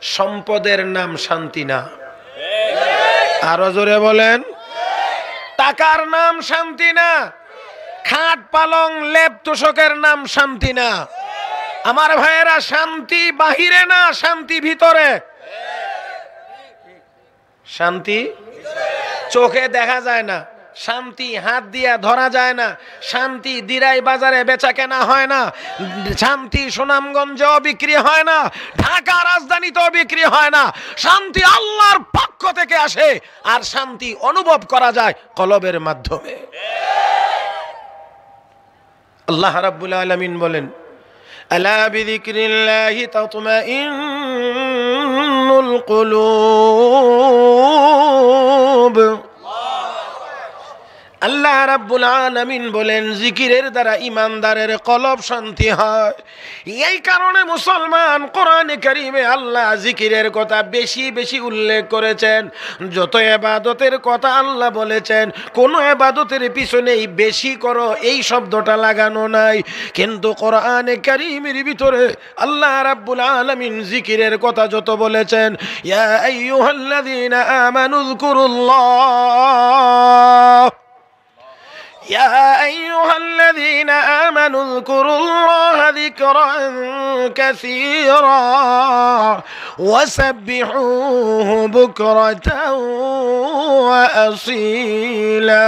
সম্পদের নাম শান্তি না। আরো জোরে বলেন, টাকার নাম শান্তি না, খাট পালং লেপ তোষকের নাম শান্তি না। আমার ভাইয়েরা, শান্তি বাহিরে না, শান্তি ভিতরে। শান্তি চোখে দেখা যায় না, শান্তি হাত দিয়া ধরা যায় না, শান্তি দিরাই বাজারে বেচা কেনা হয় না, শান্তি সুনামগঞ্জেও বিক্রি হয় না, ঢাকা রাজধানীতেও বিক্রি হয় না। শান্তি আল্লাহর পক্ষ থেকে আসে, আর শান্তি অনুভব করা যায় কলবের মাধ্যমে। আল্লাহ রাব্বুল আলামিন বলেন, আলা বিযিকরিল্লাহি তাতমাইন্নুল কুলুব। আল্লাহ রাব্বুল আলামিন বলেন, জিকিরের দ্বারা ইমানদারের কলব শান্তি হয়। এই কারণে মুসলমান, কোরআনে কারীমে আল্লাহ জিকিরের কথা বেশি বেশি উল্লেখ করেছেন। যত ইবাদতের কথা আল্লাহ বলেছেন, কোন ইবাদতের পিছনেই বেশি করো এই শব্দটা লাগানো নাই, কিন্তু কোরআনে কারীমের ভিতরে আল্লাহ রাব্বুল আলামিন জিকিরের কথা যত বলেছেন, ইয়া আইয়ুহাল্লাযীনা আমানু যকুরুল্লাহ, يا أيها الذين آمنوا اذكروا الله ذكرا كثيرا وسبحوه بكرة وأصيلا।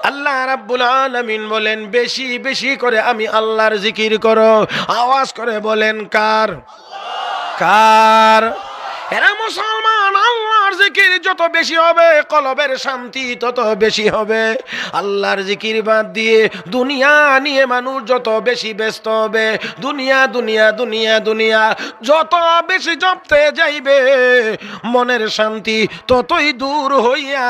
আল্লাহ রাব্বুল আলামিন বলেন, বেশি বেশি করে আমি আল্লাহর জিকির করো। আওয়াজ করে বলেন, কার? কার? এরা মুসলমান, আল্লাহর জিকির যত বেশি হবে কলবের শান্তি তত বেশি হবে। আল্লাহর জিকির বাদ দিয়ে দুনিয়া নিয়ে মানুষ যত বেশি ব্যস্ত হবে, দুনিয়া দুনিয়া দুনিয়া দুনিয়া যত বেশি জপতে যাইবে, মনের শান্তি ততই দূর হইয়া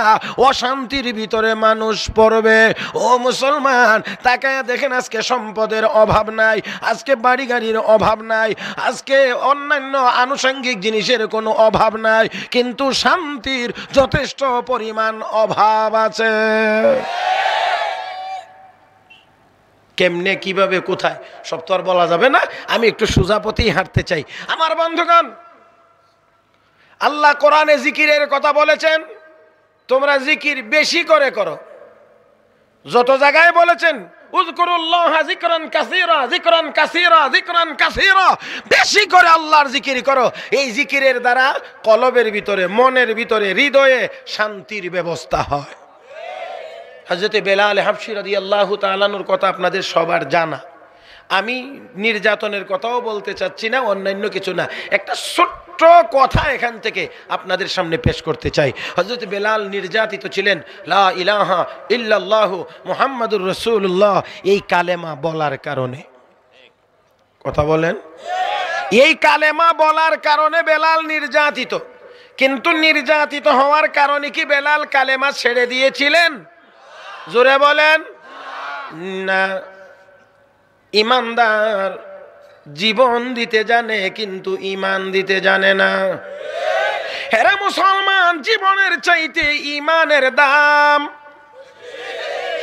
অশান্তির ভিতরে মানুষ পড়বে। ও মুসলমান, তাকায় দেখেন, আজকে সম্পদের অভাব নাই, আজকে বাড়ি গাড়ির অভাব নাই, আজকে অন্যান্য আনুষঙ্গিক জিনিসের কোনো অভাব নাই, কিন্তু শান্তির যথেষ্ট পরিমাণ অভাব আছে। কেমনে, কিভাবে, কোথায়, সব তো আর বলা যাবে না। আমি একটু সোজা পথেই হাঁটতে চাই। আমার বন্ধুগণ, আল্লাহ কোরআনে জিকিরের কথা বলেছেন, তোমরা জিকির বেশি করে করো। যত জায়গায় বলেছেন উযকুরুল্লাহ যিকরান কাসীরা, যিকরান কাসীরা, যিকরান কাসীরা, বেশি করে আল্লাহর জিকির করো। এই জিকিরের দ্বারা কলবের ভিতরে, মনের ভিতরে, হৃদয়ে শান্তির ব্যবস্থা হয়। হযরত বেলাল হাবশী রাদিয়াল্লাহু তাআলা আনহুর কথা আপনাদের সবার জানা। আমি নির্যাতনের কথাও বলতে চাচ্ছি না, অন্যান্য কিছু না, একটা ছোট্ট কথা এখান থেকে আপনাদের সামনে পেশ করতে চাই। হযরত বেলাল নির্যাতিত ছিলেন লা ইলাহা ইল্লাল্লাহু মুহাম্মাদুর রাসূলুল্লাহ এই কালেমা বলার কারণে। কথা বলেন, এই কালেমা বলার কারণে বেলাল নির্যাতিত। কিন্তু নির্যাতিত হওয়ার কারণে কি বেলাল কালেমা ছেড়ে দিয়েছিলেন? জোরে বলেন না। ইমানদার জীবন দিতে জানে, কিন্তু ইমান দিতে জানে না। হেরা মুসলমান, জীবনের চাইতে ইমানের দাম।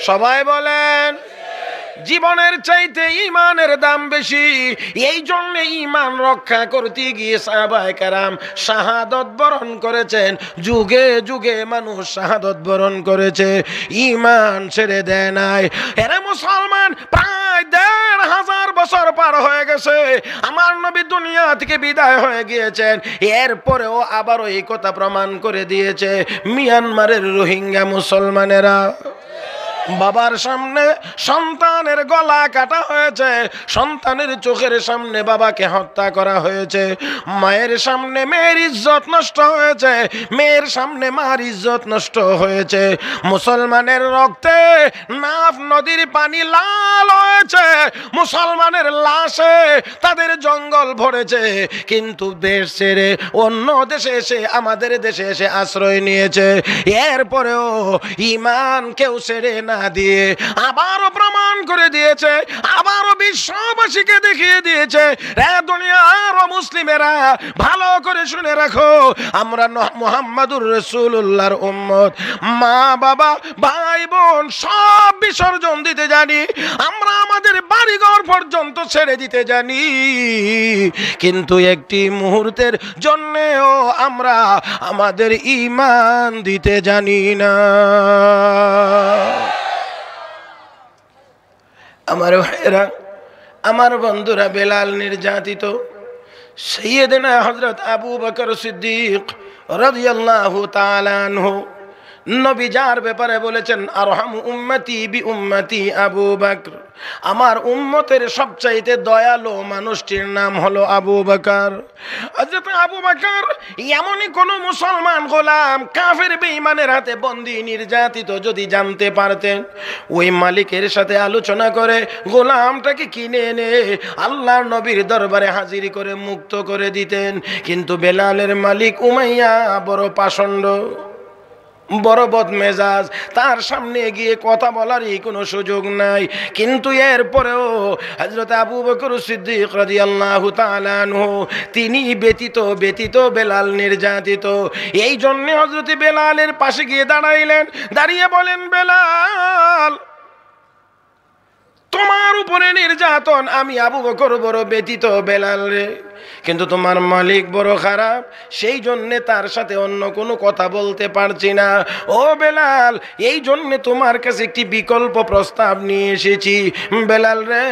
সবাই বলেন, জীবনের চাইতে ইমানের দাম বেশি। এই জন্য ইমান রক্ষা করতে গিয়ে সাহাবায়ে কেরাম শাহাদত বরণ করেছেন। যুগে যুগে মানুষ শাহাদত বরণ করেছে, ইমান ছেড়ে দেয় নাই। এরা মুসলমান, প্রায় ১৫০০ বছর পার হয়ে গেছে, আমার নবী দুনিয়া থেকে বিদায় হয়ে গিয়েছেন। এরপরেও আবারও এই কথা প্রমাণ করে দিয়েছে মিয়ানমারের রোহিঙ্গা মুসলমানেরা। বাবার সামনে সন্তানের গলা কাটা হয়েছে, সন্তানের চোখের সামনে বাবাকে হত্যা করা হয়েছে, মায়ের সামনে মেয়ের ইজ্জত নষ্ট হয়েছে, মেয়ের সামনে মার ইজ্জত নষ্ট হয়েছে। মুসলমানের রক্তে নাফ নদীর পানি লাল হয়েছে, মুসলমানের লাশে তাদের জঙ্গল ভরেছে, কিন্তু দেশ ছেড়ে অন্য দেশে এসে, আমাদের দেশে এসে আশ্রয় নিয়েছে। এরপরেও ইমান কেউ ছেড়ে না দিয়ে আবারও প্রমাণ করে দিয়েছে, আবারও বিশ্ববাসীকে দেখিয়ে দিয়েছে, রে দুনিয়ার মুসলিমেরা ভালো করে শুনে রাখো, আমরা মুহাম্মাদুর রাসূলুল্লাহর উম্মত। মা বাবা ভাই বোন সব বিসর্জন দিতে জানি, আমরা আমাদের বাড়িঘর পর্যন্ত ছেড়ে দিতে জানি, কিন্তু একটি মুহূর্তের জন্যও আমরা আমাদের ঈমান দিতে জানি না। আমার ভাইরা, আমার বন্ধুরা, বেলাল নির্যাতিত, সাইয়েদনা হযরত আবু বকর সিদ্দিক রাদিয়াল্লাহু তাআলা আনহু নবী যার ব্যাপারে বলেছেন আরহামু উম্মতি বি উম্মতি আবু বকর, আমার উম্মতের সবচাইতে দয়ালু মানুষটির নাম হলো আবু বকর। হযরত আবু বকর এমনই কোন মুসলমান গোলাম কাফের বেঈমানের হাতে বন্দী নির্যাতিত যদি জানতে পারতেন, ওই মালিকের সাথে আলোচনা করে গোলামটাকে কিনে এনে আল্লাহর নবীর দরবারে হাজির করে মুক্ত করে দিতেন। কিন্তু বেলালের মালিক উমাইয়া বড় পাষণ্ড, বড় বদমেজাজ, তার সামনে গিয়ে কথা বলারই কোনো সুযোগ নাই। কিন্তু এরপরেও হযরত আবু বকর সিদ্দিক রাদিয়াল্লাহু তাআলা আনহু তিনি ব্যতীত বেলাল নির্যাতিত। এই জন্য হযরত বেলালের পাশে গিয়ে দাঁড়াইলেন, দাঁড়িয়ে বলেন, বেলাল, তোমার উপরে নির্যাতন আমি আবু বকর বড় ব্যতীত বেলাল রে, কিন্তু তোমার মালিক বড় খারাপ, সেই জন্যে তার সাথে অন্য কোনো কথা বলতে পারছি না। ও বেলাল, এই জন্যে তোমার কাছে একটি বিকল্প প্রস্তাব নিয়ে এসেছি। বেলাল রে,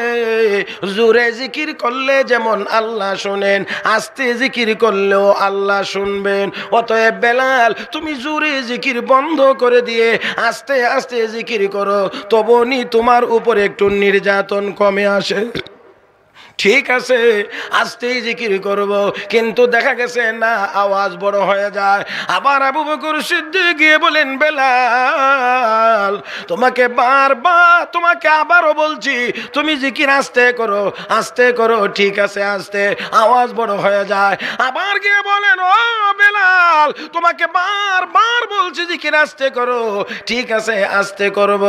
জোরে জিকির করলে যেমন আল্লাহ শোনেন, আস্তে জিকির করলেও আল্লাহ শুনবেন। অতএব বেলাল, তুমি জোরে জিকির বন্ধ করে দিয়ে আস্তে আস্তে জিকির করো, তবুনি তোমার উপর একটু নির্যাতন কমে আসে। ঠিক আছে, আস্তেই জিকির করব, কিন্তু দেখা গেছে না, আওয়াজ বড় হয়ে যায়। আবার আবু বকর সিদ্দিক গিয়ে বলেন, বেলাল, তোমাকে আবারও বলছি, তুমি জিকির আস্তে করো, আস্তে করো। ঠিক আছে, আস্তে, আওয়াজ বড় হয়ে যায়। আবার গিয়ে বলেন, ও বেলাল, তোমাকে বারবার বলছি জিকির আস্তে করো। ঠিক আছে, আস্তে করব।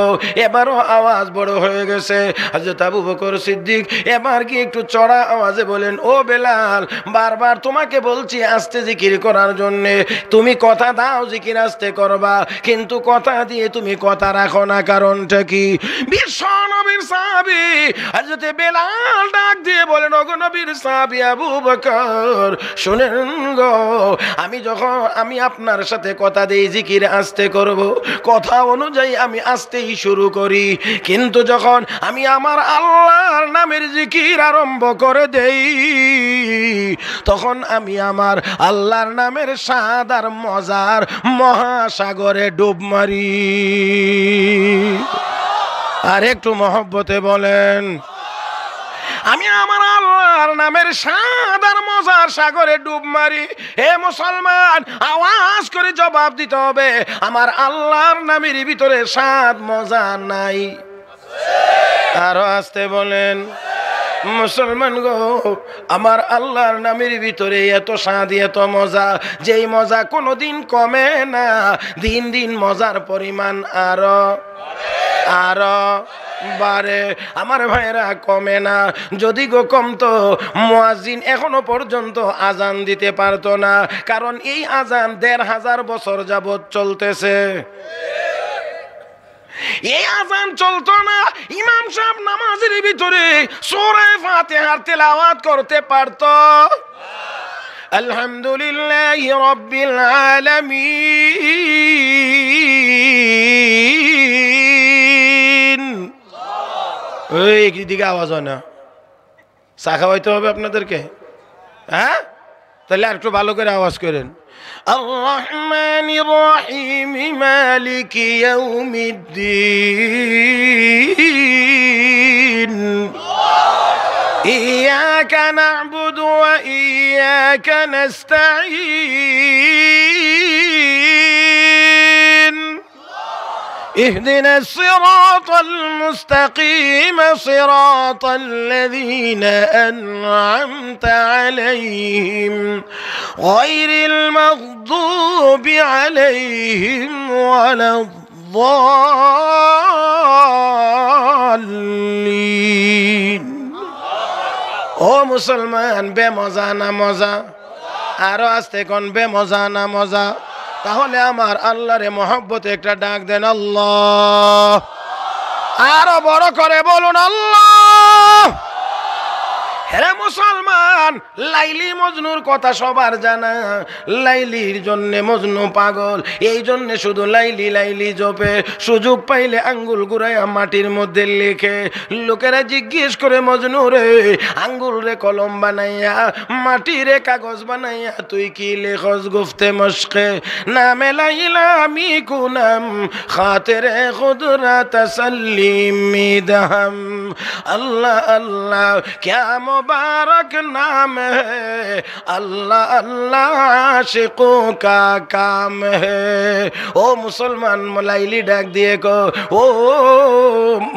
এবারও আওয়াজ বড় হয়ে গেছে। হযরত আবু বকর সিদ্দিক এবার কি একটু চড়া আওয়াজে বলেন, ও বেলাল, বারবার তোমাকে বলছি আস্তে জিকির করার জন্য, তুমি কথা দাও জিকির আস্তে করবা, কিন্তু কথা দিয়ে তুমি কথা রাখো না, কারণটা কি? বিশ্ব নবীর সাহাবী হযরত বেলাল ডাক দিয়ে বলেন, ওগো নবীর সাহাবী আবু বকর, শুনেন গো, আমি আপনার সাথে কথা দেই জিকির আস্তে করব, কথা অনুযায়ী আমি আস্তেই শুরু করি, কিন্তু যখন আমি আমার আল্লাহর নামের জিকির আরম্ভ করে দেই, তখন আমি আমার আল্লাহর নামের স্বাদ আর মজার মহাসাগরে ডুব মারি। আর একটু মহব্বতে বলেন, আমি আমার আল্লাহর নামের স্বাদ আর মজার সাগরে ডুব মারি। হে মুসলমান, আওয়াজ করে জবাব দিতে হবে, আমার আল্লাহর নামের ভিতরে স্বাদ মজা নাই? আরো আসতে বলেন, মুসলমান গো, আমার আল্লাহর নামের ভিতরে এত স্বাদ, এত মজা, যেই মজা কোনোদিন কমে না, দিন দিন মজার পরিমাণ আরো বাড়ে। আমার ভাইরা, কমে না। যদি গো কমতো, মুয়াজ্জিন এখনো পর্যন্ত আজান দিতে পারতো না, কারণ এই আজান ১৫০০ বছর যাবত চলতেছে। এই আজান চলতো না, ইমাম সাহেব নামাজের ভিতরে সূরা ফাতিহার তেলাওয়াত করতে পারতো? আলহামদুলিল্লাহি রাব্বিল আলামিন। ওই দিকে আওয়াজ হয় না, চা খাওয়াইতে হবে আপনাদেরকে, হ্যাঁ? তাহলে আর একটু ভালো করে আওয়াজ করেন। আর-রহমানির রহিম মালিকি ইয়াউমিদ্দিন ইয়াকা না'বুদু ওয়া ইয়াকা নাস্তাঈন اهدنا الصراط المستقيم صراط الذين أنعمت عليهم غير المغضوب عليهم ولا الضالين ও মুসলমান, বেমজা না মজা? আরো আস্তে কোন, বেমজা না মজা? তাহলে আমার আল্লাহরে মহব্বতে একটা ডাক দেন, আল্লাহ। আরো বড় করে বলুন, আল্লাহ। হ্যাঁ মুসলমান, লাইলি মজনুর কথা সবার জানা। লাইলির জন্য মজনু পাগল, এই জন্য শুধু লাইলি লাইলি জপে। সুযোগ পাইলে আঙ্গুল ঘুরাইয়া মাটির মধ্যে লেখে। লোকেরা জিজ্ঞেস করে, মজনু রে, আঙ্গুল রে কলম বানাইয়া, মাটি রে কাগজ বানাইয়া তুই কি লেখস? গুফতে মশকে নামে লাইলা আমি কুনাম, খাতেরে খুদরা তসল্লিম মিদহাম। আল্লাহ আল্লাহ ক্যা मुबारक नाम है, अल्लाह अल्लाह आशिकों का काम है। ओ मुसलमान, लाइली डाक दिए को, ओ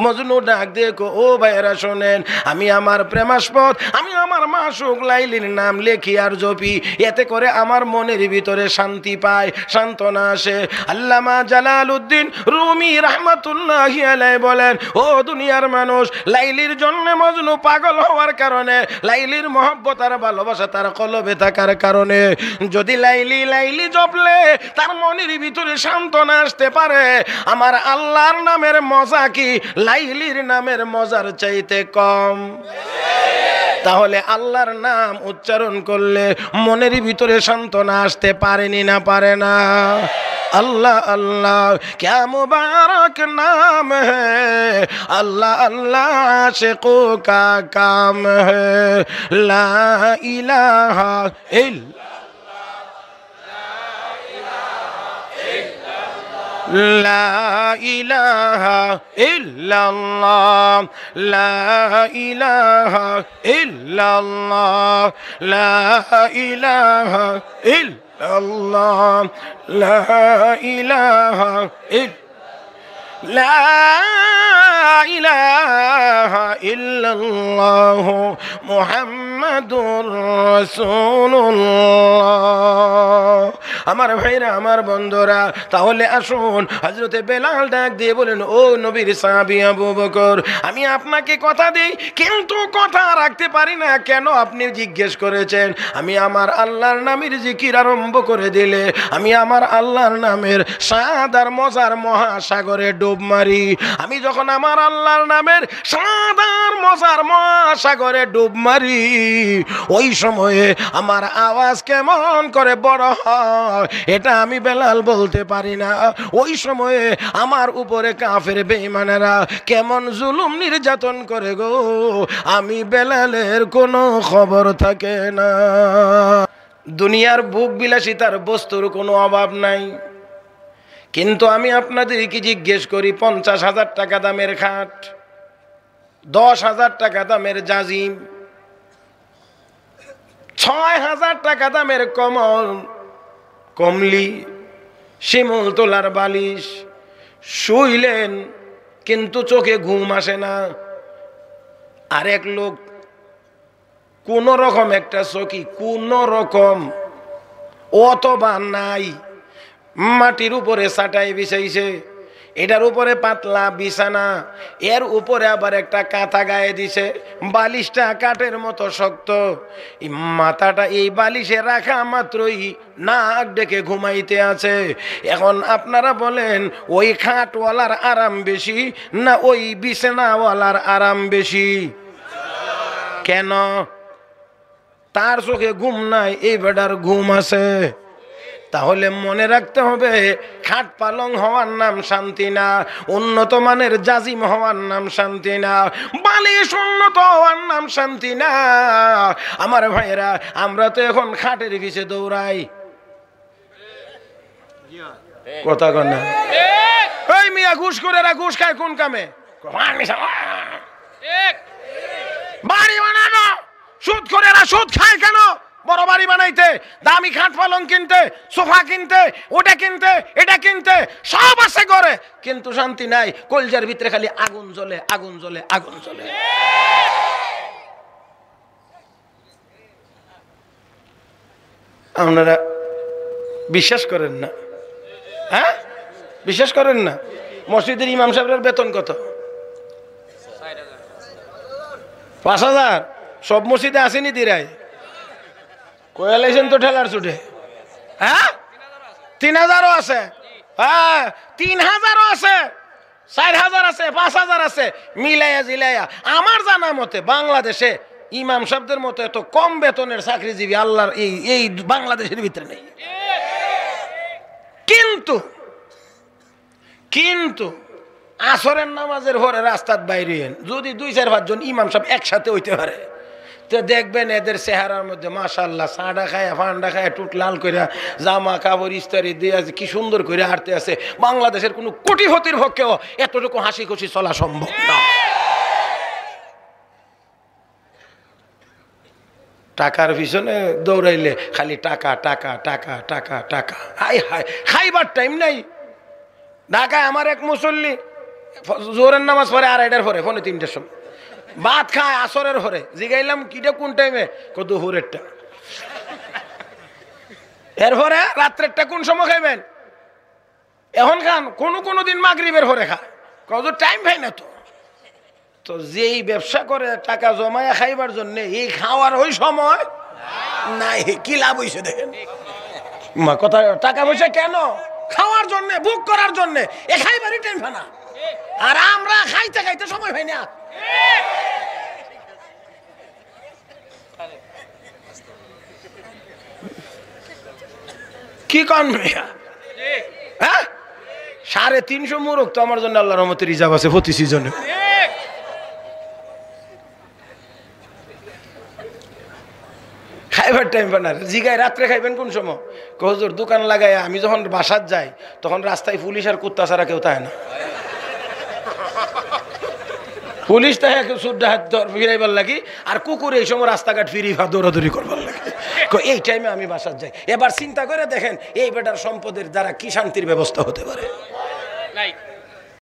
মজনু ডাক দিয়ে কো, ও ভাইরা শোনেন, আমি আমার প্রেমাস্পদ, আমি আমার মাসুক লাইলির নাম লেখি আর জপি। এতে করে আমার মনের ভিতরে শান্তি পায়, সান্ত্বনা আসে। আল্লামা জালালউদ্দিন রুমি রাহমাতুল্লাহি আলাইহি বলেন, ও দুনিয়ার মানুষ, লাইলির জন্য মজনু পাগল হওয়ার কারণে, লাইলির মহব্বত আর ভালোবাসা তার কলবে থাকার কারণে, যদি লাইলি লাইলি জপলে তার মনের ভিতরে সান্ত্বনা আসতে পারে। আমার আল্লাহর নামের মজা কি লাইলির নামের মজার চাইতে কম? তাহলে আল্লাহর নাম উচ্চারণ করলে মনের ভিতরে সান্ত্বনা আসতে পারেনি না পারে না? अल्लाह अल्लाह क्या मुबारक नाम है, अल्लाह अल्लाह आशिकों का काम है। ला इलाहा ला इलाहा इल्लल्लाह, ला इलाहा इल्लल्लाह, ला इलाहा इल्लल्लाह, ला इलाहा ला इलाहा इल्लल्लाह मुहम्मदुर রাসূলুল্লাহ। আমার ভাইরা, আমার বন্ধুরা, তাহলে আসুন হযরতে বেলাল ডাক দিয়ে বলেন, ও নবীর সাহাবী আবু বকর, আমি আপনাকে কথা দেই কিন্তু কথা রাখতে পারি না। কেন? আপনি জিজ্ঞেস করেছেন। আমি আমার আল্লাহর নামের জিকির আরম্ভ করে দিলে আমি আমার আল্লাহর নামের স্বাদ আর মজার মহাসাগরে ডুব মারি। আমি যখন আমার আল্লাহর নামের স্বাদ আর মজার মহাসাগরে ডুব মারি, ওই সময়ে আমার আওয়াজ কেমন করে বড় হয় এটা আমি বেলাল বলতে পারি না। ওই সময়ে আমার উপরে কাফের বেঈমানেরা কেমন জুলুম নির্যাতন করে গো, আমি বেলালের কোনো খবর থাকে না। দুনিয়ার ভোগ বিলাসিতার বস্তুর কোনো অভাব নাই, কিন্তু আমি আপনাদেরকে জিজ্ঞেস করি, 50,000 টাকা দামের খাট, 10,000 টাকা দামের জাজিম, 6,000 টাকা দামের কমল, কমলি, শিমুল তোলার বালিশ, শুইলেন কিন্তু চোখে ঘুম আসে না। আরেক লোক কোন রকম একটা চকি, কোন রকম অথবা নাই, মাটির উপরে চাটাই বিছাইছে, এটার উপরে পাতলা বিছানা, এর উপরে আবার একটা কাঁথা গায়ে দিছে, বালিশটা কাঠের মতো শক্ত, মাথাটা এই বালিশে রাখা মাত্রই নাক ডেকে ঘুমাইতে আছে। এখন আপনারা বলেন, ওই খাটওয়ালার আরাম বেশি না ওই বিছানাওয়ালার আরাম বেশি? কেন? তার চোখে ঘুম নাই, এই বেটার ঘুম আছে। তাহলে মনে রাখতে হবে, খাট পালং হওয়ার নাম শান্তি না, উন্নত মানের জাজিম হওয়ার নাম শান্তি না, বালিশ উন্নত হওয়ার নাম শান্তি না। আমার ভাইয়েরা, আমরা তো এখন খাটের পিছে দৌড়াই, কথা কন না? এই মিয়া, ঘুষ করে ঘুষ খায় কোন কামে? বাড়ি বানানো সুদ করে সুদ খায় কেন? বড় বাড়ি বানাইতে, দামি খাট পালং কিনতে, সোফা কিনতে, ওটা কিনতে, এটা কিনতে, সব আছে করে, কিন্তু শান্তি নাই। কলজার ভিতরে খালি আগুন জ্বলে, আগুন জ্বলে, আগুন জ্বলে। আপনারা বিশ্বাস করেন না? হ্যাঁ, বিশ্বাস করেন না? মসজিদের ইমাম সাহেবের বেতন কত? 5,000। সব মসজিদে আসেনি দিরাই কয়ালাইছেন তো ঠেলার ছুটে। হ্যাঁ 3000ও আছে, হ্যাঁ 3000ও আছে, 4000 আছে, 5000 আছে, মিলাইয়া জিলাইয়া। আমার জানা মতে বাংলাদেশে ইমাম সাহেবদের মতো এত কম বেতনের চাকরিজীবী আল্লাহর এই বাংলাদেশের ভিতরে নেই। কিন্তু কিন্তু আসরের নামাজের পরে রাস্তার বাইরে যদি 2-4-5 জন ইমাম সাহেব একসাথে হইতে পারে, তো দেখবেন এদের চেহারার মধ্যে মাশাআল্লাহ সাঁডা খায় ফান্ডা খায় টুট লাল করে জামা কাপড় ইস্তারি দিয়ে আছে, কি সুন্দর করে হাঁটতে আছে। বাংলাদেশের কোনো কোটিপতির পক্ষেও এতটুকু হাসি খুশি চলা সম্ভব না। টাকার পিছনে দৌড়াইলে খালি টাকা টাকা টাকা টাকা টাকা, হাই হাই খাইবার টাইম নাই। ঢাকায় আমার এক মুসল্লি জোরের নামাজ পড়ে 2:30টার পরে, 3:45টার সময় ভাত খায় আসরের পরে। জিগাইলাম কিটা কোন টাইমে? দুপুরেরটা। এরপরে রাত্রেরটা কোন সময় খাইবেন? এখন খান, কোনো দিন মাগরিবের পরে খায়, কত টাইম পাই না। তো যেই ব্যবসা করে টাকা জমায়া খাইবার জন্য, এই খাওয়ার ওই সময় নাই, কি লাভ হইছে দেখেন। কথা টাকা পয়সা কেন? খাওয়ার জন্য, বুক করার জন্য, এ খাইবারই টাইম পায় না। আর আমরা খাইতে খাইতে সময় পাই না। কি কন ভাইয়া? হ্যাঁ 350 মুরগ তো আমার জন্য আল্লাহর রহমতে রিজার্ভ আছে প্রতি সিজনে। খাইবার টাইম পান না। জিগায় রাত্রে খাইবেন কোন সময়? হুজুর দোকান লাগাই আমি যখন বাসার যাই তখন রাস্তায় পুলিশ আর কুত্তা ছাড়া কেউ থাকে না। পুলিশ তাই ফিরাইবার লাগি, আর কুকুর এই সময় রাস্তাঘাট ফিরি দৌড়াদৌড়ি করবার লাগে। এই টাইমে আমি বাসার যাই। এবার চিন্তা করে দেখেন এই বেটার সম্পদের দ্বারা কি শান্তির ব্যবস্থা হতে পারে।